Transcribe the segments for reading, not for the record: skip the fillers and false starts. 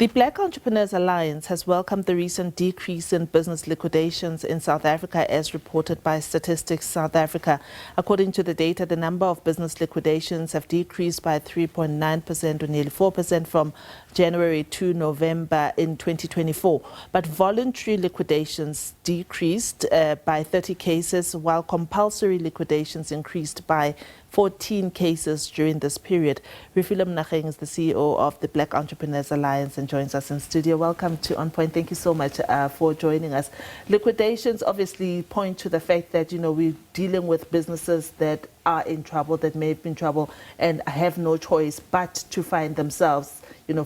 The Black Entrepreneurs Alliance has welcomed the recent decrease in business liquidations in South Africa as reported by Statistics South Africa. According to the data, the number of business liquidations have decreased by 3.9% or nearly 4% from January to November in 2024. But voluntary liquidations decreased by 30 cases, while compulsory liquidations increased by 14 cases during this period. Refilwe Monageng is the CEO of the Black Entrepreneurs Alliance and joins us in studio. Welcome to On Point. Thank you so much for joining us. Liquidations obviously point to the fact that, we're dealing with businesses that are in trouble, that may have been in trouble and have no choice but to find themselves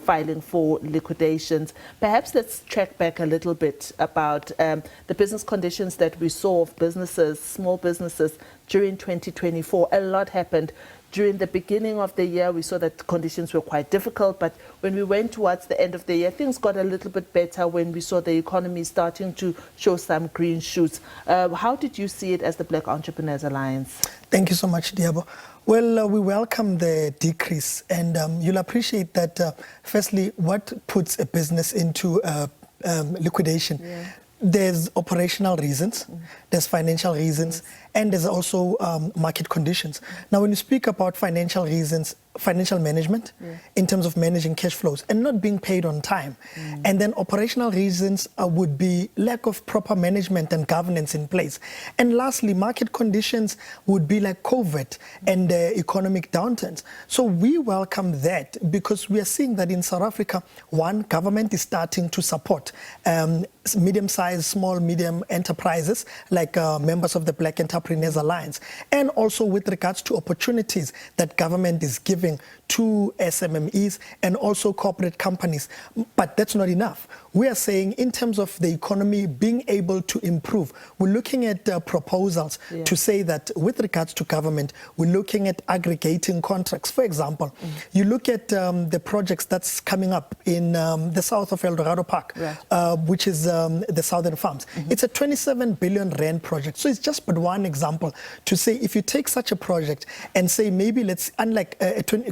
filing for liquidations. Perhaps let's track back a little bit about the business conditions that we saw of businesses, small businesses, during 2024. A lot happened. During the beginning of the year, we saw that conditions were quite difficult, but when we went towards the end of the year, things got a little bit better when we saw the economy starting to show some green shoots. How did you see it as the Black Entrepreneurs Alliance? Thank you so much, Diabo. Well, we welcome the decrease, and you'll appreciate that, firstly, what puts a business into liquidation. Yeah. There's operational reasons, there's financial reasons, and there's also market conditions. Now, when you speak about financial reasons, financial management in terms of managing cash flows and not being paid on time. And then operational reasons would be lack of proper management and governance in place. And lastly, market conditions would be like COVID and economic downturns. So we welcome that because we are seeing that in South Africa, one, government is starting to support medium-sized, small, medium enterprises like members of the Black Entrepreneurs Alliance, and also with regards to opportunities that government is giving to SMMEs and also corporate companies. But that's not enough. We are saying in terms of the economy being able to improve, we're looking at proposals to say that with regards to government, we're looking at aggregating contracts. For example, you look at the projects that's coming up in the south of El Dorado Park, which is the Southern Farms. It's a 27 billion rand project. So it's just but one example to say if you take such a project and say maybe let's, unlike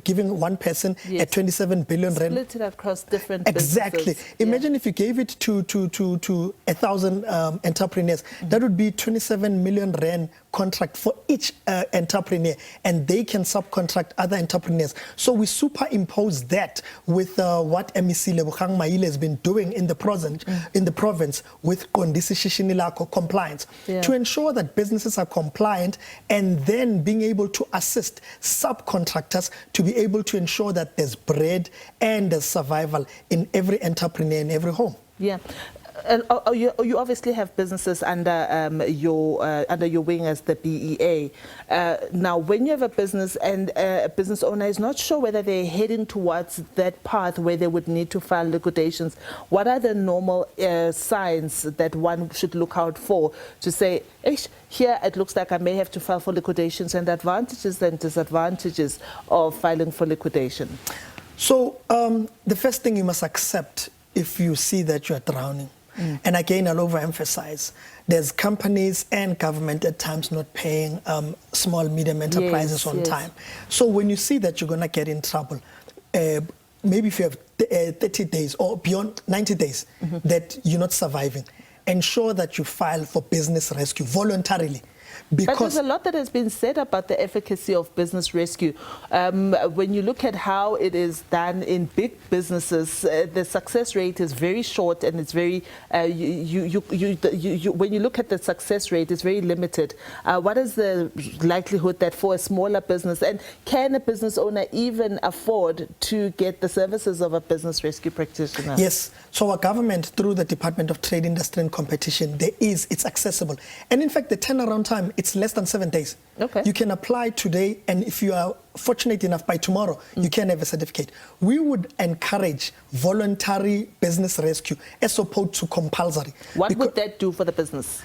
giving one person a 27 billion rand. Split it across different Exactly. businesses. Imagine if you gave it to 1,000 entrepreneurs, that would be 27 million rand contract for each entrepreneur, and they can subcontract other entrepreneurs. So we superimpose that with what MEC Lebogang Maile has been doing in the province with compliance to ensure that businesses are compliant, and then being able to assist subcontractors to be able to ensure that there's bread and there's survival in every entrepreneur in every home. Yeah. And you obviously have businesses under your wing as the BEA. Now, when you have a business and a business owner is not sure whether they're heading towards that path where they would need to file liquidations, what are the normal signs that one should look out for to say, here it looks like I may have to file for liquidations, and the advantages and disadvantages of filing for liquidation? So the first thing you must accept if you see that you're drowning. And again, I'll overemphasize, there's companies and government at times not paying small, medium enterprises on time. So when you see that you're going to get in trouble, maybe if you have 30 days or beyond 90 days that you're not surviving, ensure that you file for business rescue voluntarily. But there's a lot that has been said about the efficacy of business rescue. When you look at how it is done in big businesses, the success rate is very short, and it's very when you look at the success rate, it's very limited. What is the likelihood that for a smaller business, and can a business owner even afford to get the services of a business rescue practitioner? Yes. So our government, through the Department of Trade, Industry and Competition, it's accessible. And in fact, the turnaround time, it's less than 7 days. Okay. You can apply today, and if you are fortunate enough, by tomorrow, you can have a certificate. We would encourage voluntary business rescue as opposed to compulsory. What would that do for the business?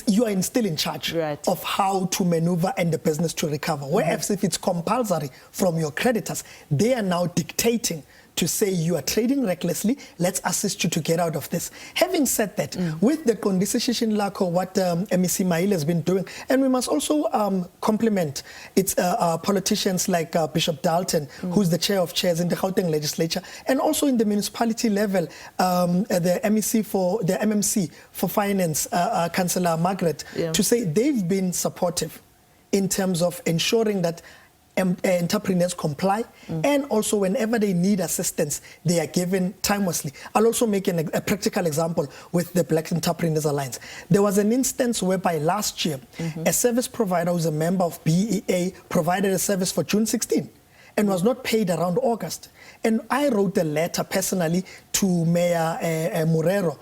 You are still in charge of how to maneuver and the business to recover. Whereas if it's compulsory from your creditors, they are now dictating to say you are trading recklessly, let's assist you to get out of this. Having said that, with the condition lack of what MEC Maile has been doing, and we must also compliment its politicians like Bishop Dalton, who's the chair of chairs in the Gauteng legislature, and also in the municipality level, the MMC for finance, Councillor Margaret, to say they've been supportive in terms of ensuring that entrepreneurs comply, and also whenever they need assistance, they are given timelessly. I'll also make a practical example with the Black Entrepreneurs Alliance. There was an instance whereby last year, a service provider who's a member of BEA provided a service for June 16 and was not paid around August. And I wrote a letter personally to Mayor Morero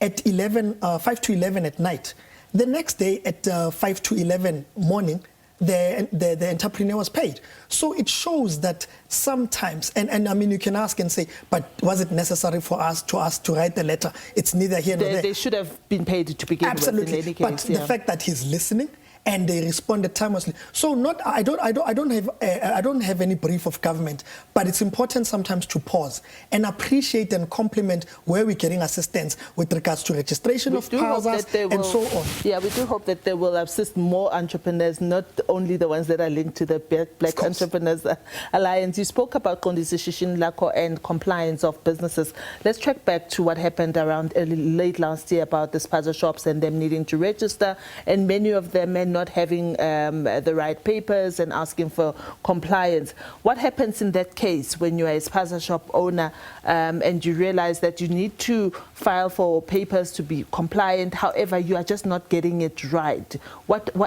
at 5 to 11 at night. The next day at 5 to 11 morning, the entrepreneur was paid. So it shows that sometimes, and I mean, you can ask and say, but was it necessary for us to write the letter? It's neither here nor there. They should have been paid to begin with in any case. But the fact that he's listening and they responded timelessly. So I don't have any brief of government, but it's important sometimes to pause and appreciate and compliment where we're getting assistance with regards to registration of houses and so on. Yeah, we do hope that they will assist more entrepreneurs, not only the ones that are linked to the Black Entrepreneurs Alliance. You spoke about condition lacko and compliance of businesses. Let's track back to what happened around late last year about the spaza shops and them needing to register, and many of them not having the right papers and asking for compliance. What happens in that case when you are a spaza shop owner and you realize that you need to file for papers to be compliant, however, you are just not getting it right?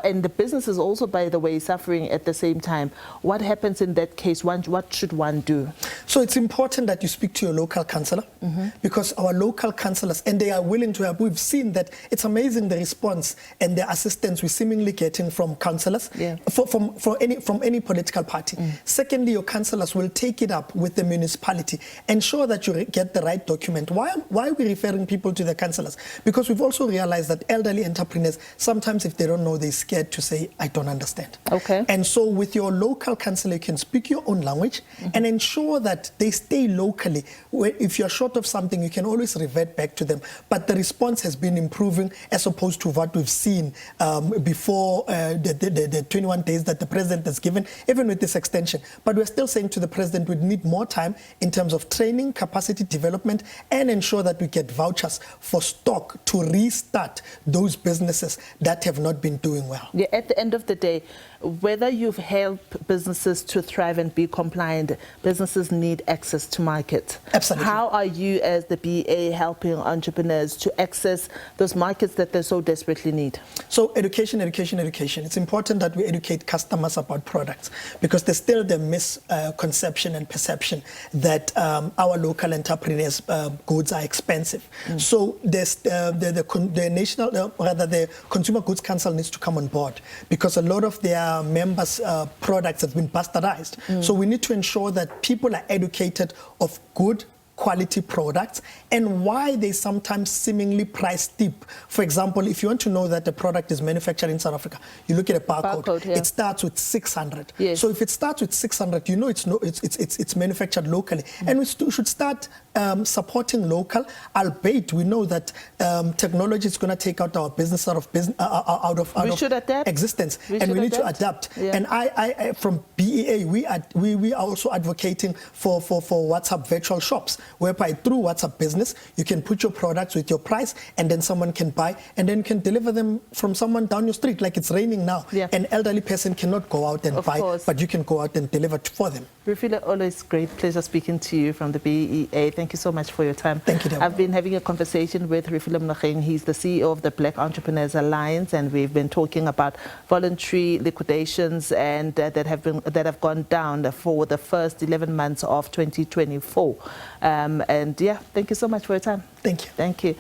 And the business is also, by the way, suffering at the same time. What happens in that case? What should one do? So it's important that you speak to your local councillor, because our local councillors, and they are willing to help. We've seen that it's amazing the response and the assistance we seemingly getting from councillors, from any political party. Secondly, your councillors will take it up with the municipality, ensure that you get the right document. Why are we referring people to the councillors? Because we've also realized that elderly entrepreneurs, sometimes if they don't know, they're scared to say, I don't understand. Okay. And so with your local councillor, you can speak your own language and ensure that they stay locally. If you're short of something, you can always revert back to them. But the response has been improving as opposed to what we've seen before the 21 days that the president has given, even with this extension. But we're still saying to the president we need more time in terms of training, capacity development, and ensure that we get vouchers for stock to restart those businesses that have not been doing well. Yeah, at the end of the day, whether you've helped businesses to thrive and be compliant, businesses need access to markets. Absolutely. How are you as the BA helping entrepreneurs to access those markets that they so desperately need? So education. It's important that we educate customers about products, because there's still the misconception and perception that our local entrepreneurs' goods are expensive. So there's the Consumer Goods Council needs to come on board, because a lot of their members' products have been bastardized. So we need to ensure that people are educated of good quality products and why they sometimes seemingly price steep. For example, if you want to know that the product is manufactured in South Africa, you look at a barcode. It starts with 600. Yes. So if it starts with 600, you know it's manufactured locally. And we should start supporting local, albeit we know that technology is going to take out our business out of existence, and we need to adapt. Yeah. And I from BEA, we are also advocating for WhatsApp virtual shops, whereby through WhatsApp Business, you can put your products with your price, and then someone can buy, and then you can deliver them from someone down your street. Like it's raining now. Yeah. An elderly person cannot go out and buy, but you can go out and deliver for them. Refilwe, always great pleasure speaking to you from the BEA. Thank you so much for your time. Thank you, Deborah. I've been having a conversation with Refilwe Monageng. He's the CEO of the Black Entrepreneurs Alliance, and we've been talking about voluntary liquidations and that have gone down for the first 11 months of 2024. And yeah, thank you so much for your time. Thank you. Thank you.